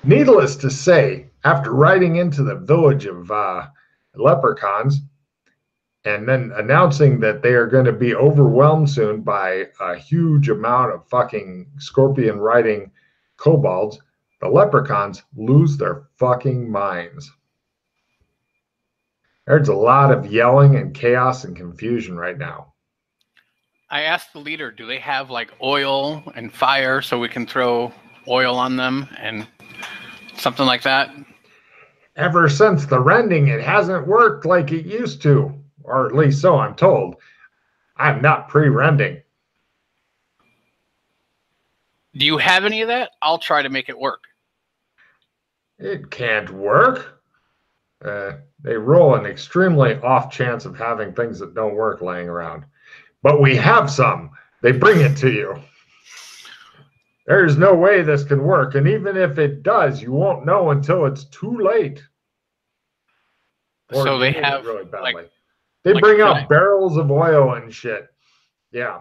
Needless to say, after riding into the village of leprechauns and then announcing that they are going to be overwhelmed soon by a huge amount of fucking scorpion riding kobolds, the leprechauns lose their fucking minds. There's a lot of yelling and chaos and confusion right now. I asked the leader, do they have like oil and fire so we can throw oil on them and something like that? Ever since the rending, it hasn't worked like it used to, or at least so I'm told. I'm not pre-rending. Do you have any of that? I'll try to make it work. It can't work. They roll an extremely off chance of having things that don't work laying around. But we have some. They bring it to you. There's no way this can work. And even if it does, you won't know until it's too late. So they have really badly. They bring out barrels of oil and shit. Yeah.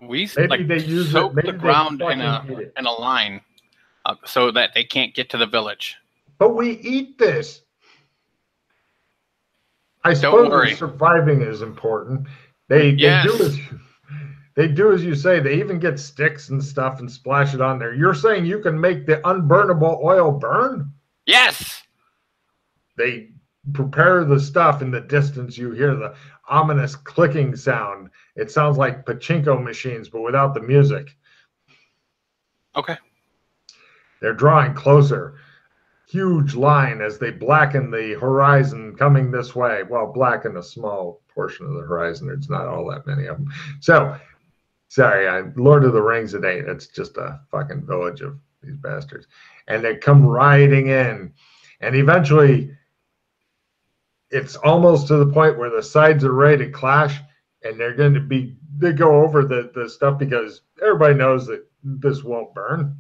Maybe they use soak the ground in a line so that they can't get to the village. But we eat this. I suppose surviving is important. They do as you say. They even get sticks and stuff and splash it on there. You're saying you can make the unburnable oil burn? Yes. They prepare the stuff. In the distance, you hear the ominous clicking sound. It sounds like pachinko machines, but without the music. Okay. They're drawing closer. Huge line as they blacken the horizon coming this way. Well, blacken a small portion of the horizon. There's not all that many of them. So, sorry, Lord of the Rings it ain't. It's just a fucking village of these bastards. And they come riding in. And eventually, it's almost to the point where the sides are ready to clash. And they go over the stuff because everybody knows that this won't burn.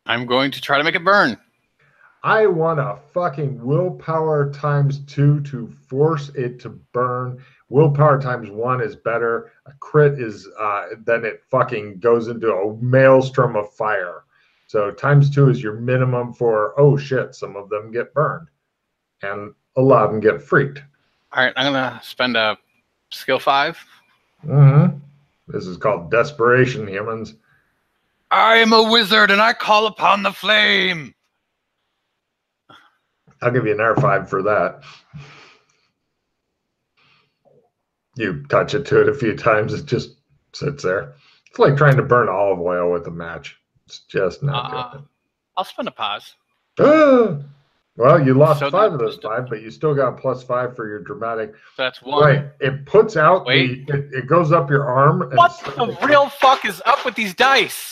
I'm going to try to make it burn. I want a fucking willpower times 2 to force it to burn. Willpower times 1 is better. A crit is then it fucking goes into a maelstrom of fire. So times 2 is your minimum for, oh shit, some of them get burned. And a lot of them get freaked. All right, I'm going to spend a skill 5. Mm-hmm. This is called desperation, humans. I am a wizard and I call upon the flame. I'll give you an R5 for that. You touch it to it a few times, it just sits there. It's like trying to burn olive oil with a match. It's just not good. I'll spend a pause. Well, you lost 5 of those 5, but you still got +5 for your dramatic. That's 1. Right. It puts out it goes up your arm. What the real fuck is up with these dice?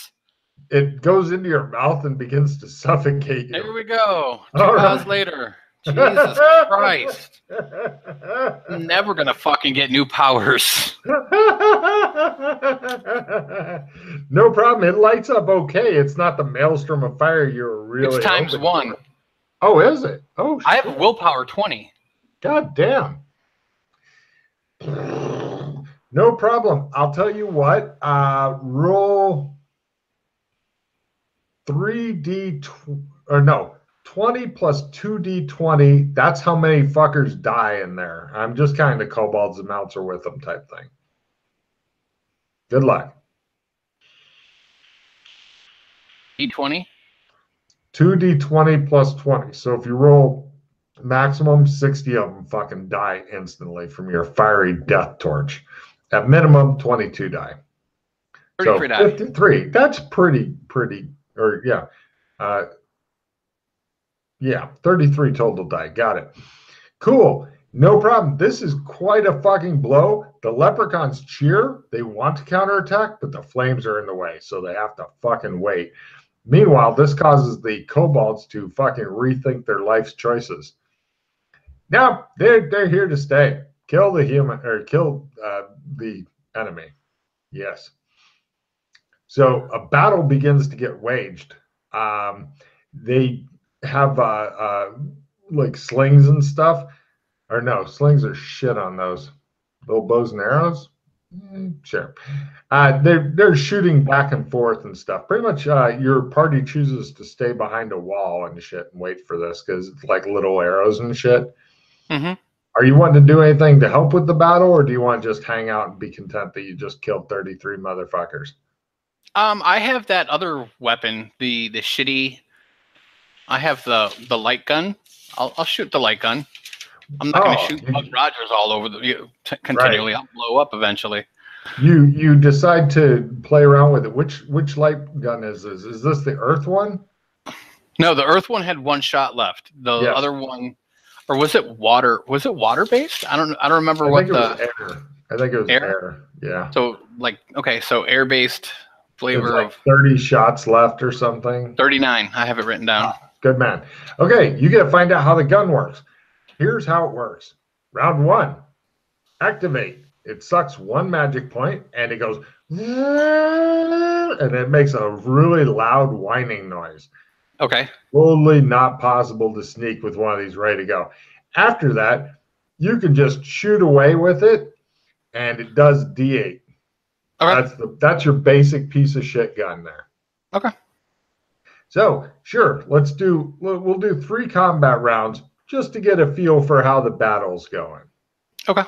It goes into your mouth and begins to suffocate you. There we go. 2 hours later. Jesus Christ. I'm never going to fucking get new powers. No problem. It lights up okay. It's not the maelstrom of fire you're really... It's times 1. Oh, is it? Oh, shit. I have willpower 20. God damn. No problem. I'll tell you what. Roll 3D, or no, 20 plus 2D20. That's how many fuckers die in there. I'm just counting the kobolds and mounts are with them type thing. Good luck. D20? 2D20 plus 20. So if you roll maximum, 60 of them fucking die instantly from your fiery death torch. At minimum, 22 die. 33 so 53. That's pretty. Or yeah. Yeah, 33 total die. Got it. Cool. No problem. This is quite a fucking blow. The leprechauns cheer. They want to counterattack, but the flames are in the way, so they have to fucking wait. Meanwhile, this causes the kobolds to fucking rethink their life's choices. Now, they're here to stay. Kill the human, or kill the enemy. Yes. So a battle begins to get waged. They have like slings and stuff. Or no, slings are shit on those. Little bows and arrows? Sure. They're shooting back and forth and stuff. Pretty much, your party chooses to stay behind a wall and shit and wait for this because it's like little arrows and shit. Mm-hmm. Are you wanting to do anything to help with the battle, or do you want to just hang out and be content that you just killed 33 motherfuckers? I have that other weapon, the shitty. I have the light gun. I'll shoot the light gun. I'm not going to shoot Buck Rogers all over continually. Right. I'll blow up eventually. You decide to play around with it. Which light gun is this? Is this the Earth one? No, the Earth one had one shot left. The other one, or was it water? Was it water based? I don't remember what the. Air. I think it was air. Yeah. So so air based flavor like of 30 shots left or something. 39. I have it written down. Good man. Okay, you got to find out how the gun works. Here's how it works. Round 1, activate. It sucks 1 magic point, and it goes, and it makes a really loud whining noise. Okay. Totally not possible to sneak with one of these ready to go. After that, you can just shoot away with it, and it does D8. Okay. That's your basic piece of shit gun there. Okay. So, sure, we'll do 3 combat rounds just to get a feel for how the battle's going. Okay.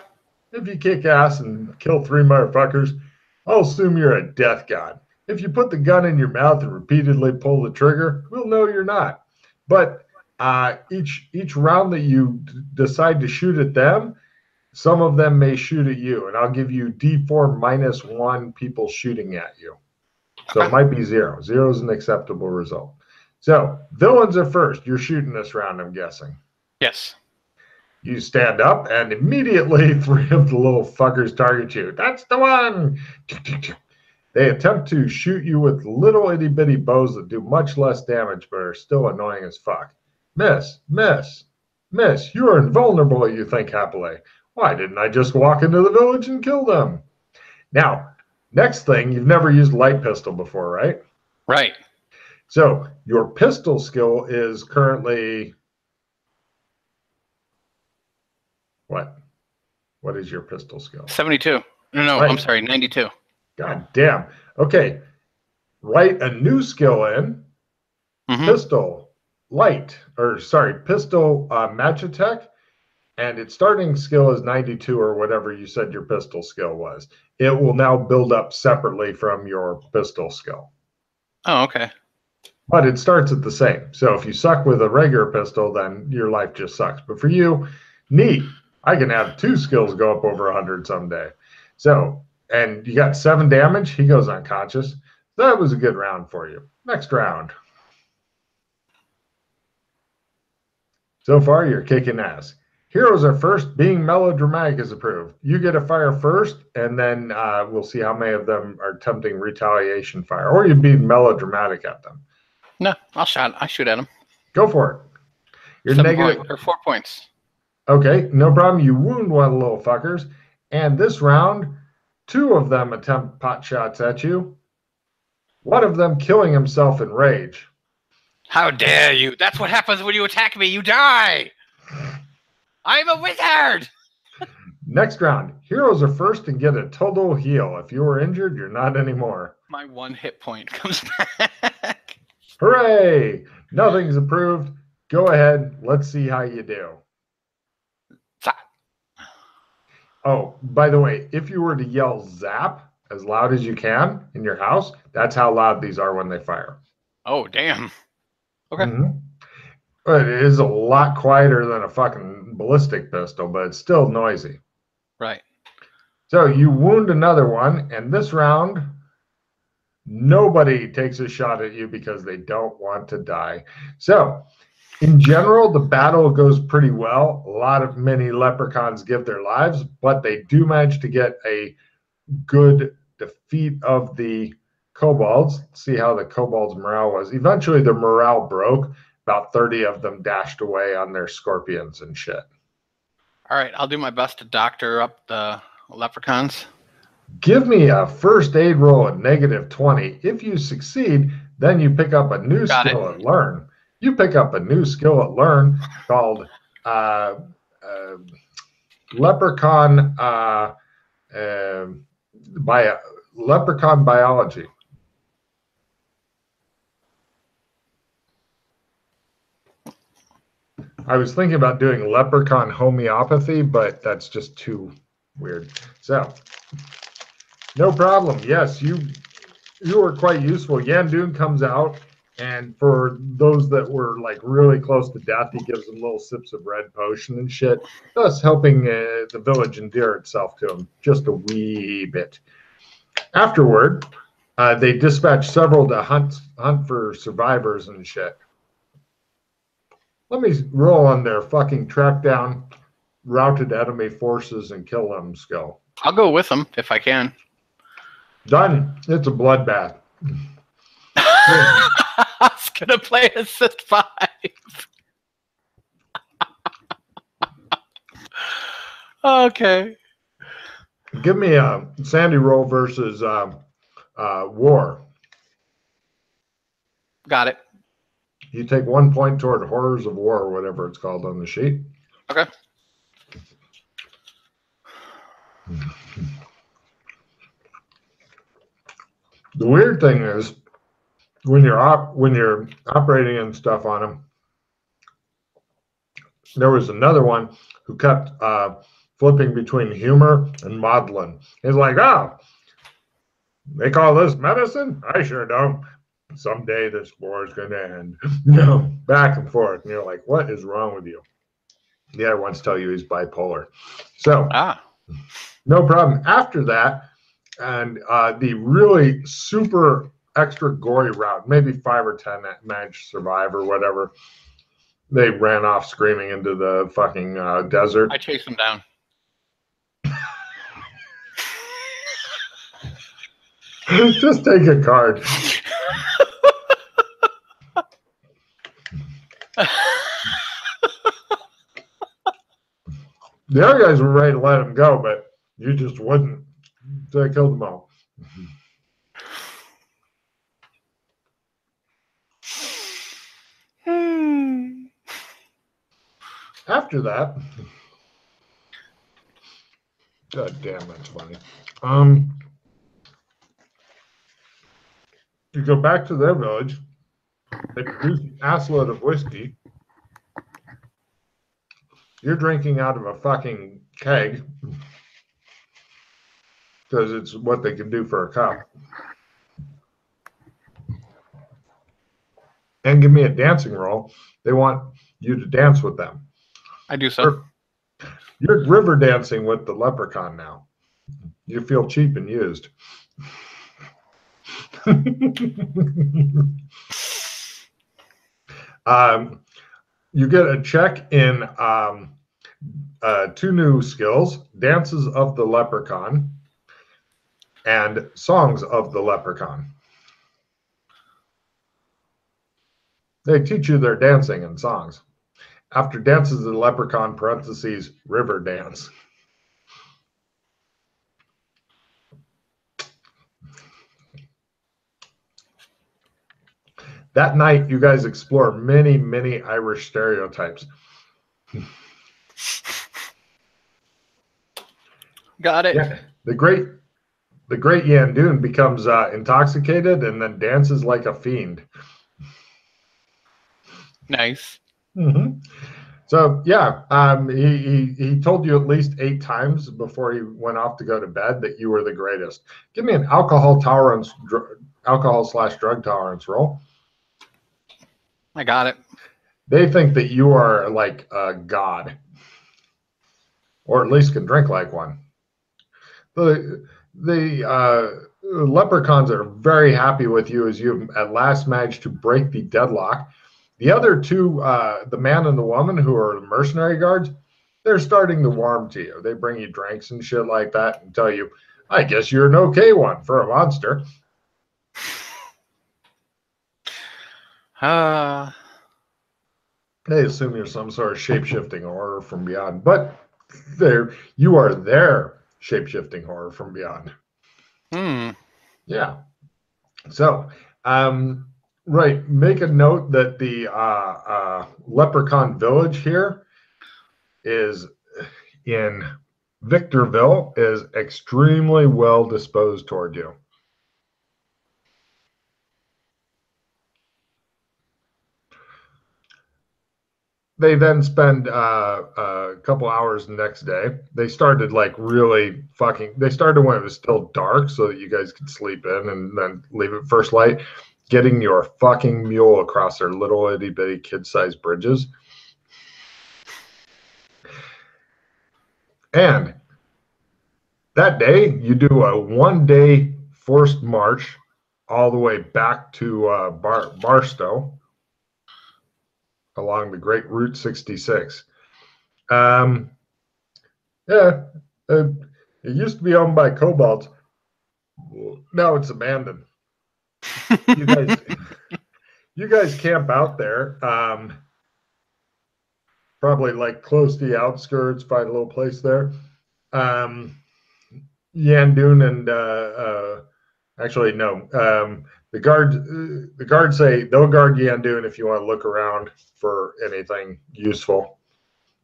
If you kick ass and kill 3 motherfuckers, I'll assume you're a death god. If you put the gun in your mouth and repeatedly pull the trigger, we'll know you're not. But each round that you decide to shoot at them, some of them may shoot at you, and I'll give you D4 -1 people shooting at you. So it might be 0. 0 is an acceptable result. So villains are first. You're shooting this round, I'm guessing. Yes. You stand up, and immediately 3 of the little fuckers target you. That's the one! They attempt to shoot you with little itty-bitty bows that do much less damage, but are still annoying as fuck. Miss, miss, miss. You are invulnerable, you think happily. Why didn't I just walk into the village and kill them? Now, next thing, you've never used light pistol before, right? Right. So your pistol skill is currently... What? What is your pistol skill? 72. No, right. I'm sorry, 92. God damn. Okay. Write a new skill in. Pistol Magitech. And its starting skill is 92 or whatever you said your pistol skill was. It will now build up separately from your pistol skill. Oh, okay. But it starts at the same. So if you suck with a regular pistol, then your life just sucks. But for you, neat. I can have 2 skills go up over 100 someday. So, and you got 7 damage. He goes unconscious. That was a good round for you. Next round. So far, you're kicking ass. Heroes are first. Being melodramatic is approved. You get a fire first, and then we'll see how many of them are attempting retaliation fire. Or you'd be melodramatic at them. No, I shoot at them. Go for it. You're negative. 4 points. Okay, no problem. You wound one of the little fuckers. And this round, 2 of them attempt pot shots at you. One of them killing himself in rage. How dare you? That's what happens when you attack me. You die. I'm a wizard. Next round, heroes are first and get a total heal. If you were injured, you're not anymore. My 1 hit point comes back. Hooray! Nothing's approved. Go ahead. Let's see how you do. Oh, by the way, if you were to yell zap as loud as you can in your house, that's how loud these are when they fire. Oh, damn. Okay. But it is a lot quieter than a fucking ballistic pistol, but it's still noisy. Right. So you wound another one, and this round, nobody takes a shot at you because they don't want to die. So in general, the battle goes pretty well. Many leprechauns give their lives, but they do manage to get a good defeat of the kobolds. See how the kobolds' morale was. Eventually, the morale broke. About 30 of them dashed away on their scorpions and shit. All right, I'll do my best to doctor up the leprechauns. Give me a first aid roll at -20. If you succeed, then you pick up a new skill at Learn. You pick up a new skill at Learn called Leprechaun leprechaun biology. I was thinking about doing leprechaun homeopathy, but that's just too weird. So, no problem. Yes, you were quite useful. Yandoon comes out, and for those that were like really close to death, he gives them little sips of red potion and shit, thus helping the village endear itself to him just a wee bit. Afterward, they dispatch several to hunt for survivors and shit. Let me roll on their fucking track down routed enemy forces and kill them skill. I'll go with them if I can. Done. It's a bloodbath. I was gonna play assist 5. Okay. Give me a Sandy roll versus war. Got it. You take 1 point toward Horrors of War, or whatever it's called on the sheet. Okay. The weird thing is, when you're operating and stuff on them, there was another one who kept flipping between humor and maudlin. He's like, oh, they call this medicine? I sure don't. Someday this war is going to end. No, back and forth. And you're like, what is wrong with you? Yeah, I once tell you he's bipolar. So, no problem. After that, and the really super extra gory route, maybe 5 or 10 that managed to survive or whatever, they ran off screaming into the fucking desert. I chased them down. Just take a card. The other guys were ready to let him go, but you just wouldn't. So I killed them all. After that, God damn, that's funny. You go back to their village. They produce an assload of whiskey. You're drinking out of a fucking keg because it's what they can do for a cup. And give me a dancing roll. They want you to dance with them. I do so. You're river dancing with the leprechaun now. You feel cheap and used. You get a check in 2 new skills, Dances of the Leprechaun and Songs of the Leprechaun. They teach you their dancing and songs. After Dances of the Leprechaun, parentheses, river dance. That night, you guys explore many, many Irish stereotypes. Got it. Yeah, the great Yandoon becomes intoxicated and then dances like a fiend. Nice. Mm-hmm. So yeah, he told you at least 8 times before he went off to go to bed that you were the greatest. Give me an alcohol tolerance, alcohol/drug tolerance roll. I got it. They think that you are like a god, or at least can drink like one. The leprechauns are very happy with you as you at last managed to break the deadlock. The other 2, the man and the woman who are the mercenary guards, they're starting to warm to you. They bring you drinks and shit like that and tell you, I guess you're an okay one for a monster. They assume you're some sort of shape-shifting horror from beyond, but you are their shape-shifting horror from beyond. Yeah. So, right, make a note that the leprechaun village here is in Victorville is extremely well disposed toward you. They then spend a couple hours the next day. They started like really fucking. They started when it was still dark, so that you guys could sleep in and then leave at first light. Getting your fucking mule across their little itty bitty kid-sized bridges. And that day, you do a 1-day forced march all the way back to Barstow along the Great Route 66. Yeah, it used to be owned by kobolds. Now it's abandoned. You guys camp out there. Probably like close to the outskirts, find a little place there. Yandoon and actually no. The guards say they'll guard Yandoon if you want to look around for anything useful.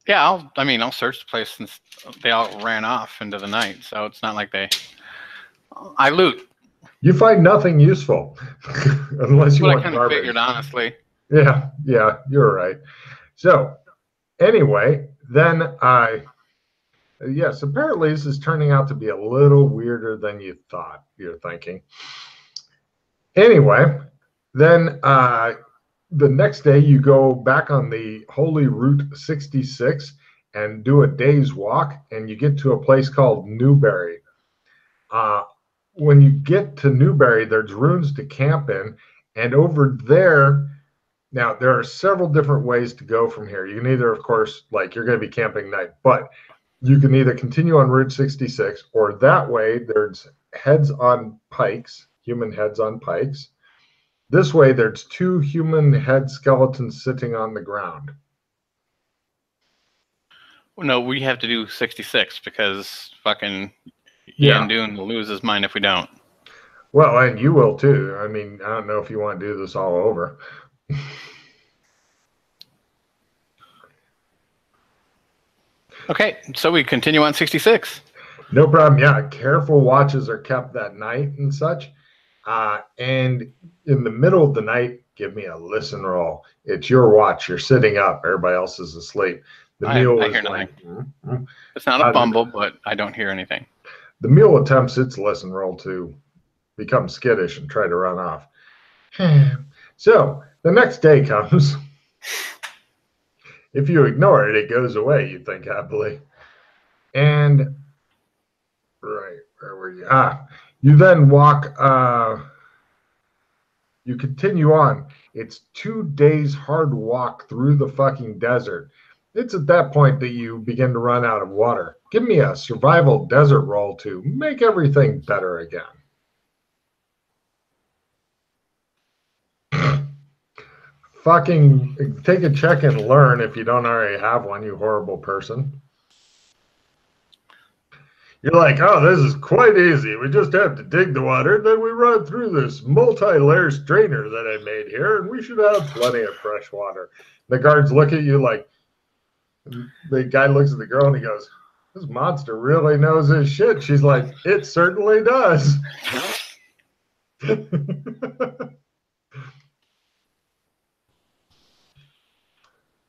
Yeah, I'll search the place since they all ran off into the night, so it's not like I loot. You find nothing useful unless you want I kind garbage. of figured, honestly. Yeah, you're right. So anyway, then yes, apparently this is turning out to be a little weirder than you thought. You're thinking. Anyway, then the next day you go back on the Holy Route 66 and do a day's walk, and you get to a place called Newberry. When you get to Newberry, there's ruins to camp in, and over there, now there are several different ways to go from here. You can either, of course, like you're going to be camping night, but you can either continue on Route 66, or that way there's heads on pikes, human heads on pikes. This way, there's 2 human head skeletons sitting on the ground. No, we have to do 66 because fucking Yandoon will lose his mind if we don't. Well, and you will too. I mean, I don't know if you want to do this all over. Okay, so we continue on 66. No problem. Yeah, careful watches are kept that night and such. And in the middle of the night, give me a listen roll. It's your watch. You're sitting up. Everybody else is asleep. I hear nothing. It's not a bumble, but I don't hear anything. The mule attempts its listen roll to become skittish and try to run off. So the next day comes. If you ignore it, it goes away, you think happily. And right, where were you? You then walk, you continue on. It's 2 days hard walk through the fucking desert. It's at that point that you begin to run out of water. Give me a survival desert roll to make everything better again. Fucking take a check and learn if you don't already have one, you horrible person. You're like, oh, this is quite easy. We just have to dig the water, then we run through this multi-layer strainer that I made here, and we should have plenty of fresh water. The guards look at you like, the guy looks at the girl and he goes, this monster really knows his shit. She's like, it certainly does.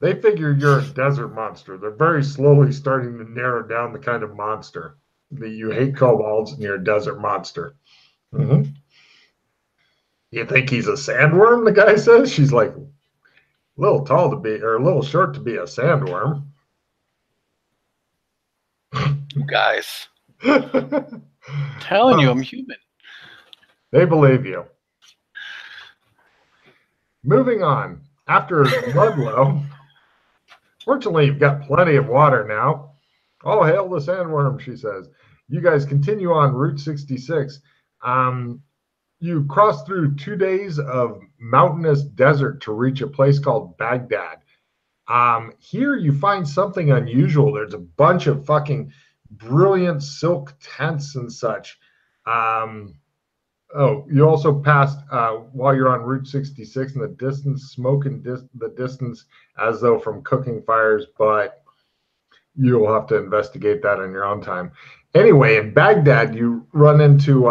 They figure you're a desert monster. They're very slowly starting to narrow down the kind of monster. That you hate kobolds and you're a desert monster. Mm-hmm. You think he's a sandworm, the guy says? She's like, a little tall to be, or a little short to be a sandworm. You guys. Telling you, I'm human. They believe you. Moving on. After Ludlow, fortunately, you've got plenty of water now. All hail the sandworm, she says. You guys continue on Route 66. You cross through 2 days of mountainous desert to reach a place called Baghdad. Here you find something unusual. There's a bunch of fucking brilliant silk tents and such. Oh, you also passed, while you're on Route 66 in the distance, smoke in the distance as though from cooking fires, but you'll have to investigate that in your own time. Anyway, in Baghdad, you run into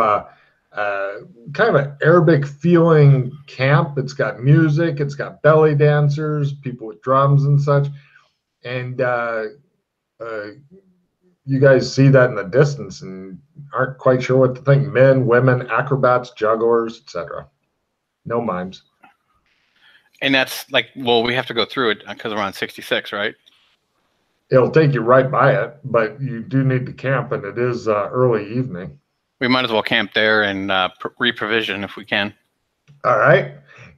kind of an Arabic feeling camp. It's got music, it's got belly dancers, people with drums and such. And you guys see that in the distance and aren't quite sure what to think. Men, women, acrobats, jugglers, etc. No mimes. And that's like, well, we have to go through it because we're on 66, right? It'll take you right by it, but you do need to camp, and it is early evening. We might as well camp there and reprovision if we can. All right.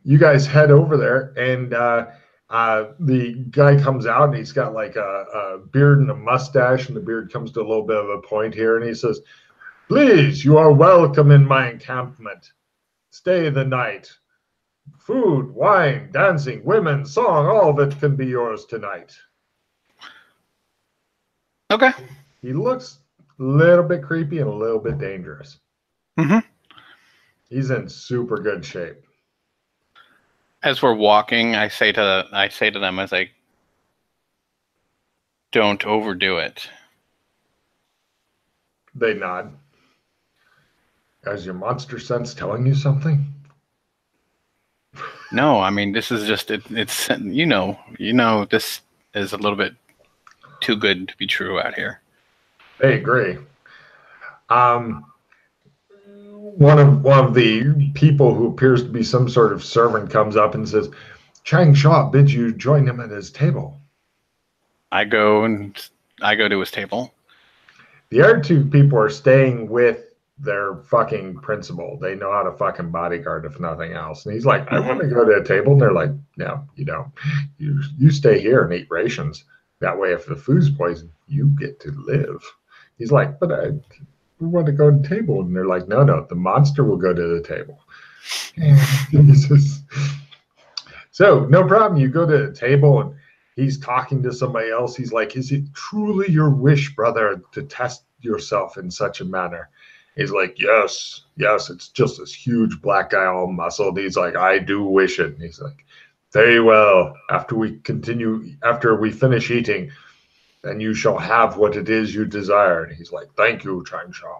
You guys head over there, and the guy comes out, and he's got like a beard and a mustache, and the beard comes to a little bit of a point here, and he says, "Please, you are welcome in my encampment. Stay the night. Food, wine, dancing, women, song, all of it can be yours tonight." Okay. He looks a little bit creepy and a little bit dangerous. Mm-hmm. He's in super good shape. As we're walking, I say to them, I was like, "Don't overdo it." They nod. Is your monster sense telling you something? No, I mean, this is just it's you know this is a little bit too good to be true out here. They agree. One of the people who appears to be some sort of servant comes up and says, "Chang Shaw bids you join him at his table." I go to his table. The other two people are staying with their fucking principal. They know how to fucking bodyguard, if nothing else. And he's like, "I want to go to a table." And they're like, "No, you don't. You stay here and eat rations. That way, if the food's poisoned, you get to live." He's like, "But I want to go to the table." And they're like, "No, the monster will go to the table." So, no problem. You go to the table and he's talking to somebody else. He's like, "Is it truly your wish, brother, to test yourself in such a manner?" He's like, yes, it's just this huge black guy all muscled. He's like, "I do wish it." And he's like, "Very well. After we finish eating, then you shall have what it is you desire." And he's like, "Thank you, Chang Shaw."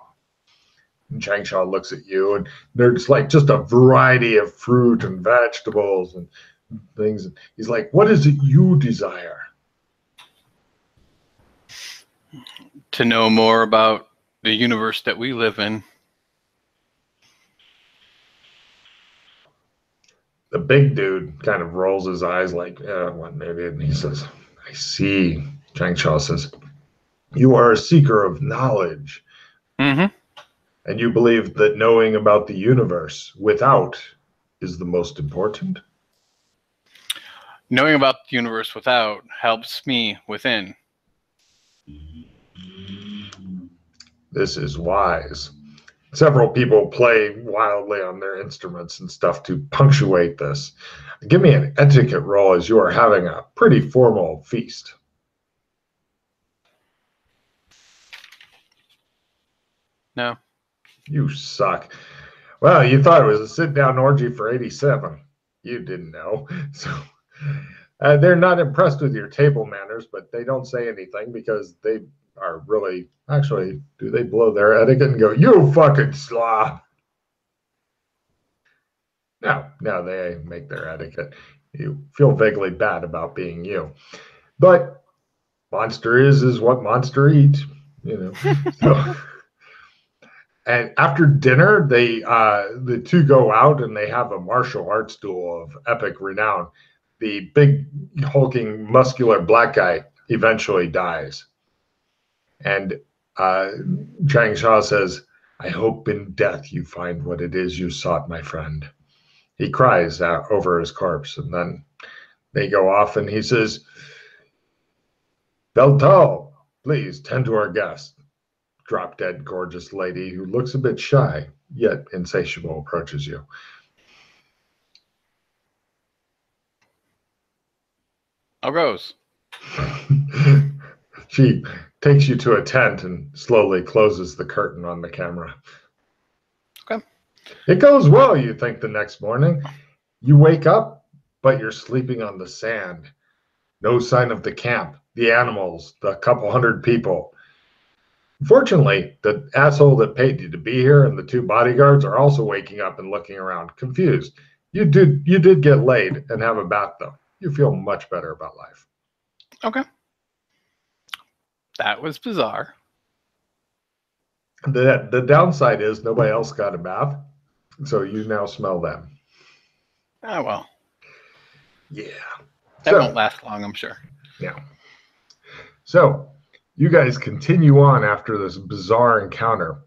And Chang Shaw looks at you, and there's like just a variety of fruit and vegetables and things. He's like, "What is it you desire?" To know more about the universe that we live in. The big dude kind of rolls his eyes like, "Yeah, what maybe?" And he says, "I see." Chang Shaw says, "You are a seeker of knowledge. Mm-hmm. And you believe that knowing about the universe without is the most important?" Knowing about the universe without helps me within. This is wise. Several people play wildly on their instruments and stuff to punctuate this. Give me an etiquette roll as you are having a pretty formal feast. No. You suck. Well, you thought it was a sit-down orgy for 87. You didn't know. So they're not impressed with your table manners, but they don't say anything because they are really, actually, do they blow their etiquette and go, "You fucking slob"? No, they make their etiquette. You feel vaguely bad about being you. But monster is what monster eat, So, and after dinner, the two go out and they have a martial arts duel of epic renown. The big, hulking, muscular black guy eventually dies. And Chang Shaw says, "I hope in death you find what it is you sought, my friend." He cries out over his corpse, and then they go off, and he says, "Beltal, please tend to our guest." Drop-dead gorgeous lady who looks a bit shy, yet insatiable, approaches you. How goes? She takes you to a tent and slowly closes the curtain on the camera. Okay. It goes well, you think, the next morning. You wake up, but you're sleeping on the sand. No sign of the camp. the animals, the couple hundred people. Fortunately, the asshole that paid you to be here and the two bodyguards are also waking up and looking around, confused. You did get laid and have a bath, though. You feel much better about life. Okay. That was bizarre. The downside is nobody else got a bath, so you now smell them. Oh, well. Yeah. That won't last long, I'm sure. Yeah. So you guys continue on after this bizarre encounter.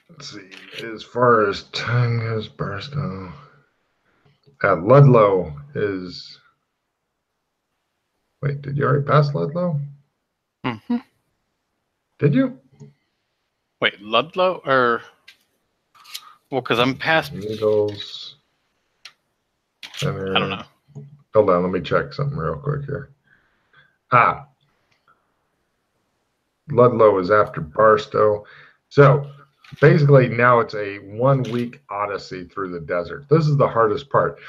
Let's see. As far as time goes, Barstow. Ludlow is. Wait, did you already pass Ludlow? Mm-hmm. Did you? Wait, Ludlow or? Well, because I'm past. Needles. Center. I don't know. Hold on, let me check something real quick here. Ludlow is after Barstow. So basically now it's a 1 week odyssey through the desert. This is the hardest part.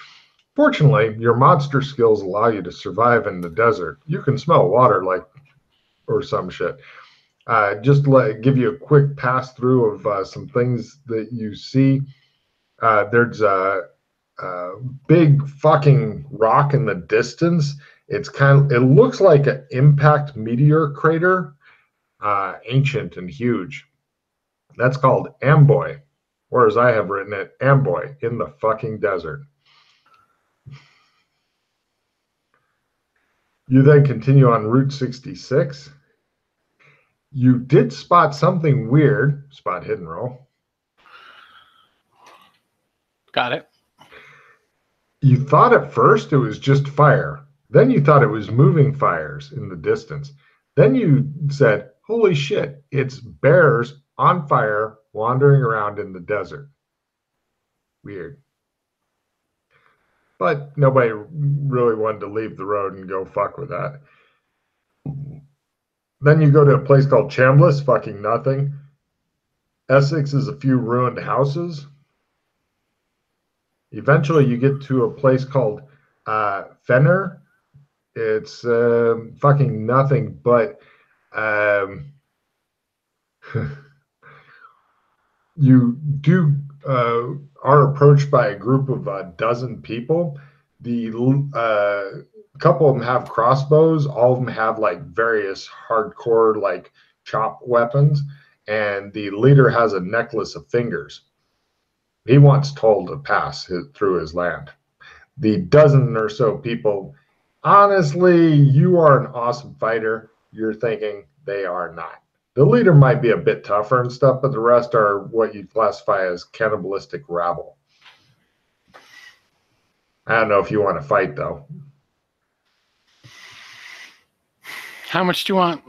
Fortunately, your monster skills allow you to survive in the desert. You can smell water or some shit. Just to give you a quick pass through of some things that you see. There's a big fucking rock in the distance. It looks like an impact meteor crater, ancient and huge. That's called Amboy, or as I have written it, Amboy in the fucking desert. You then continue on Route 66. You did spot something weird. Spot hidden roll. Got it. You thought at first it was just fire. Then you thought it was moving fires in the distance. Then you said, holy shit, it's bears on fire wandering around in the desert. Weird. But nobody really wanted to leave the road and go fuck with that. Then you go to a place called Chambliss, fucking nothing. Essex is a few ruined houses. Eventually you get to a place called Fenner. It's fucking nothing, but you do are approached by a group of a dozen people. The couple of them have crossbows. All of them have like various hardcore like chop weapons, and the leader has a necklace of fingers. He wants Toll to pass through his land. The dozen or so people, honestly, you are an awesome fighter. You're thinking they are not. The leader might be a bit tougher and stuff, but the rest are what you classify as cannibalistic rabble. I don't know if you want to fight, though. How much do you want?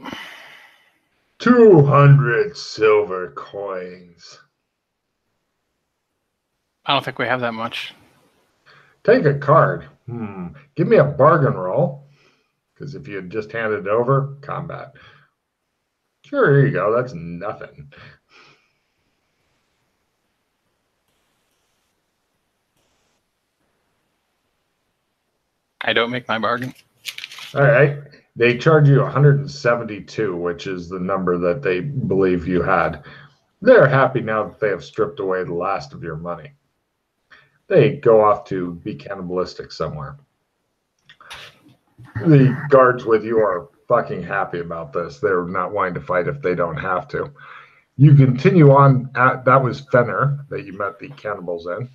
200 silver coins. I don't think we have that much. Take a card. Give me a bargain roll. Because if you had just handed it over, combat. Sure, here you go. That's nothing. I don't make my bargain. All right. They charge you 172, which is the number that they believe you had. They're happy now that they have stripped away the last of your money. They go off to be cannibalistic somewhere. The guards with you are fucking happy about this. They're not wanting to fight if they don't have to. You continue on. That was Fenner that you met the cannibals in.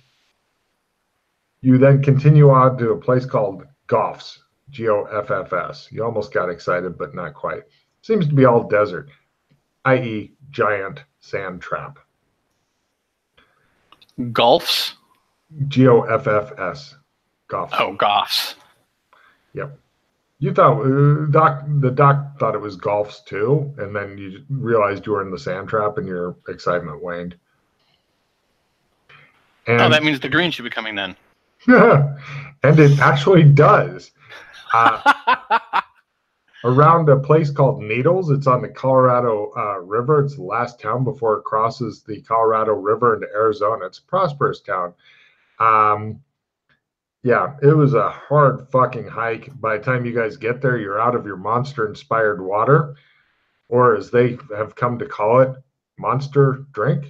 You then continue on to a place called Goffs, Goffs. You almost got excited, but not quite. Seems to be all desert, i.e. giant sand trap. Golfs? Goffs. Goffs. Oh, Goffs. Yep. You thought the doc thought it was golfs too, and then you realized you were in the sand trap, and your excitement waned. And, that means the green should be coming then. And it actually does. Around a place called Needles, it's on the Colorado River. It's the last town before it crosses the Colorado River into Arizona. It's a prosperous town. Yeah, it was a hard fucking hike. By the time you guys get there, you're out of your monster-inspired water, or as they have come to call it, monster drink.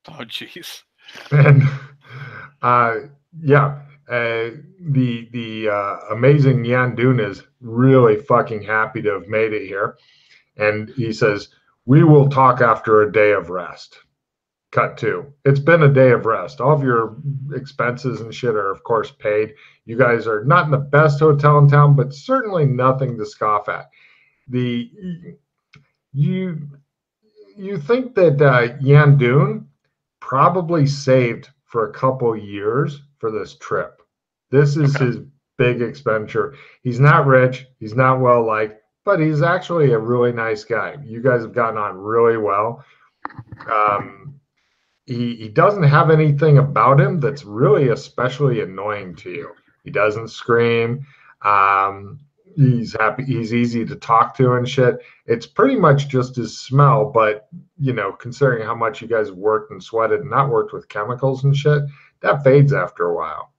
Oh, jeez. And uh, yeah, the amazing Yandun is really fucking happy to have made it here, and he says, "We will talk after a day of rest." Cut two. It's been a day of rest. All of your expenses and shit are, of course, paid. You guys are not in the best hotel in town, but certainly nothing to scoff at. The you you think that Yandoon probably saved for a couple years for this trip. This is Okay. his big expenditure. He's not rich. He's not well liked, but he's actually a really nice guy. You guys have gotten on really well. Um, he doesn't have anything about him that's really especially annoying to you. He doesn't scream. Um, he's happy. He's easy to talk to and shit. It's pretty much just his smell, but considering how much you guys have worked and sweated and not worked with chemicals and shit, that fades after a while.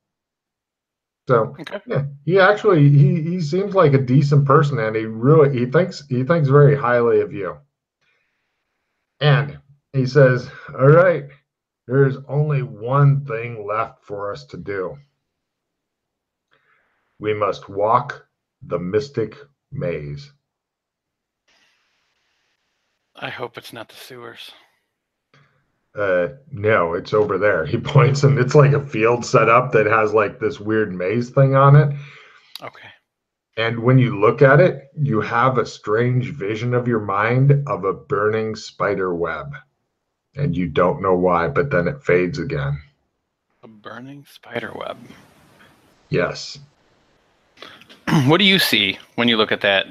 So Okay. yeah, he seems like a decent person, and he thinks very highly of you. And he says, "All right, there's only one thing left for us to do. We must walk the mystic maze." I hope it's not the sewers. No, it's over there. He points, and it's like a field set up that has like this weird maze thing on it. Okay. And when you look at it, you have a strange vision of your mind of a burning spider web. And you don't know why, but then it fades again. A burning spider web. Yes. What do you see when you look at that?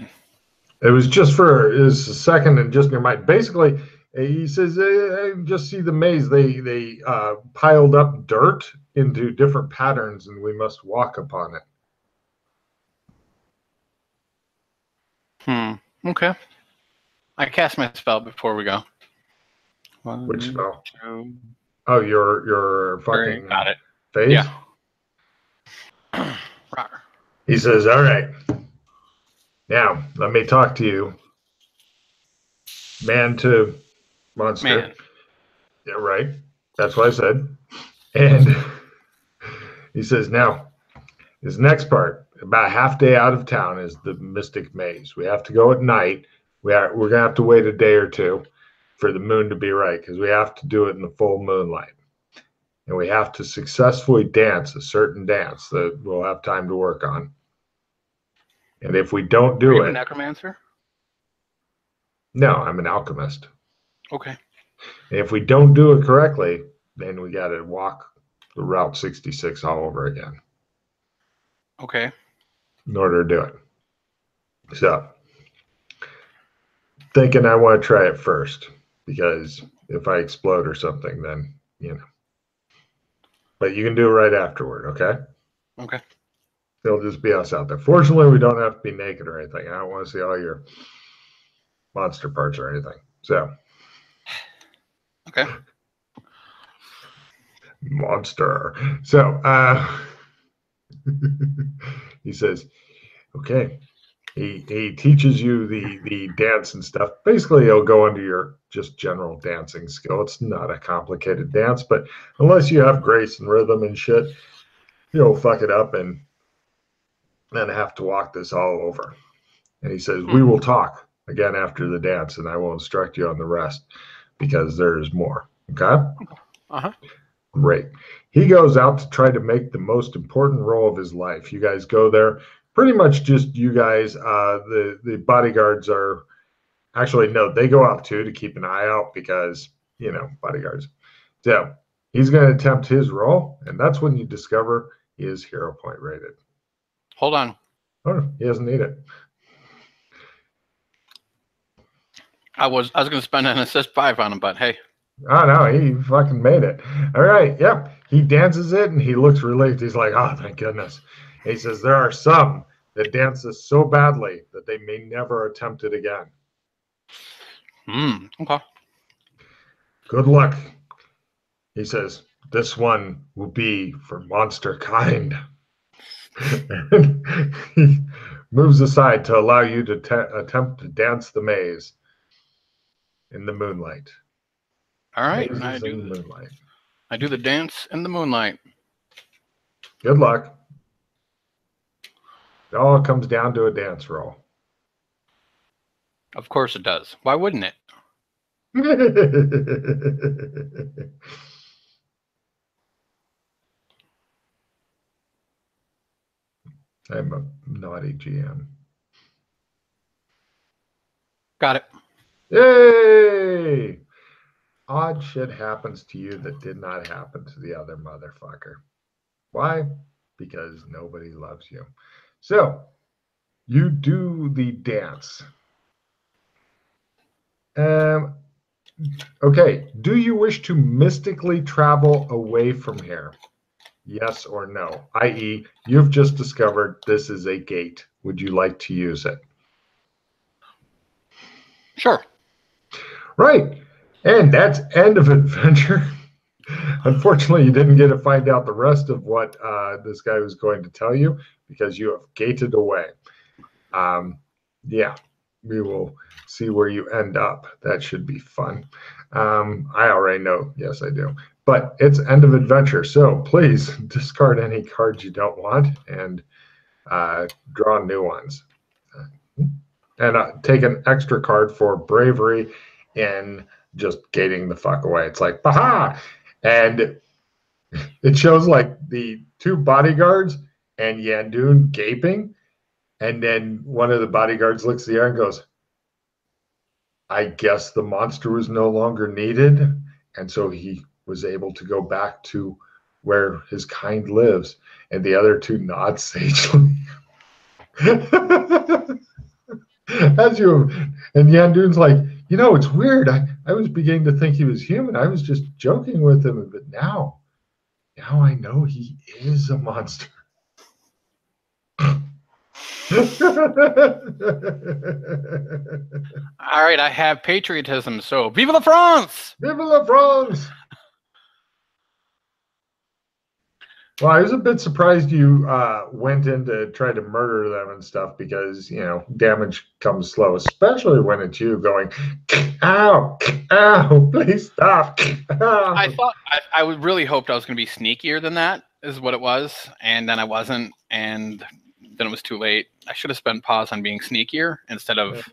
It was a second and just in your mind. Basically, he says, I just see the maze. They piled up dirt into different patterns, and we must walk upon it. Okay. I cast my spell before we go. Which spell? 2. Oh, your fucking Got it. face? Yeah. He says, all right. Now, let me talk to you. Man to monster. Man. Yeah, right. That's what I said. And he says, now, this next part, about half day out of town, is the Mystic Maze. We have to go at night. We're going to have to wait a day or two for the moon to be right, because we have to do it in the full moonlight. And we have to successfully dance a certain dance that we'll have time to work on. And if we don't do Are you it... a necromancer? No, I'm an alchemist. Okay. And if we don't do it correctly, then we got to walk the Route 66 all over again. Okay. In order to do it. So, thinking I want to try it first, because if I explode or something, then, But you can do it right afterward, okay? Okay. It'll just be us out there. Fortunately, we don't have to be naked or anything. I don't want to see all your monster parts or anything. So. Okay. Monster. So, he says, okay. He teaches you the dance and stuff. Basically, he'll go into your just general dancing skill. It's not a complicated dance, but unless you have grace and rhythm and shit, you'll fuck it up and then have to walk this all over. And he says, we will talk again after the dance, and I will instruct you on the rest because there's more. Okay? Uh-huh. Great. He goes out to try to make the most important role of his life. You guys go there. Pretty much just you guys. The bodyguards are actually, no, they go out too to keep an eye out because, bodyguards. So he's going to attempt his role, and that's when you discover he is hero point rated. Hold on. Oh, he doesn't need it. I was going to spend an assist 5 on him, but hey. Oh, no, he fucking made it. All right, yep. He dances it, and he looks relieved. He's like, oh, thank goodness. He says, there are some that dance this so badly that they may never attempt it again. Okay. Good luck. He says, this one will be for monster kind. And he moves aside to allow you to attempt to dance the maze in the moonlight. All right, Mazes in the moonlight. I do the dance in the moonlight. Good luck. It all comes down to a dance roll. Of course it does. Why wouldn't it? I'm a naughty GM. Got it. Yay! Odd shit happens to you that did not happen to the other motherfucker. Why? Because nobody loves you. So, you do the dance. Okay, do you wish to mystically travel away from here? Yes or no? I.e., you've just discovered this is a gate. Would you like to use it? Sure. Right. And that's end of adventure. Unfortunately, you didn't get to find out the rest of what this guy was going to tell you because you have gated away. Yeah, we will see where you end up. That should be fun. I already know. Yes, I do. But it's end of adventure. So please discard any cards you don't want and draw new ones. And take an extra card for bravery in just gating the fuck away. It's like, baha! And it shows like the two bodyguards and Yandoon gaping. And then one of the bodyguards looks at the air and goes, I guess the monster was no longer needed. And so he was able to go back to where his kind lives. And the other two nod sagely. As you, and Yandoon's like, it's weird. I was beginning to think he was human. I was just joking with him, but now I know he is a monster. All right, I have patriotism, so vive la France! Vive la France! Well, I was a bit surprised you went in to try to murder them and stuff because, damage comes slow, especially when it's you going, ow, ow, please stop. Ow. I thought, I really hoped I was going to be sneakier than that, is what it was, and then I wasn't, and then it was too late. I should have spent pause on being sneakier instead of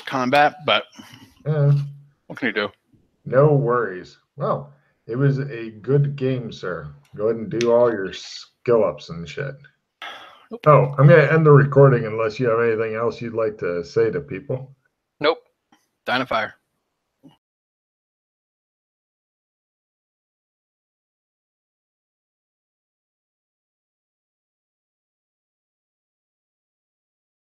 combat, but what can you do? No worries. Well, it was a good game, sir. Go ahead and do all your skill ups and shit. Nope. Oh, I'm going to end the recording unless you have anything else you'd like to say to people. Nope. Dynafire.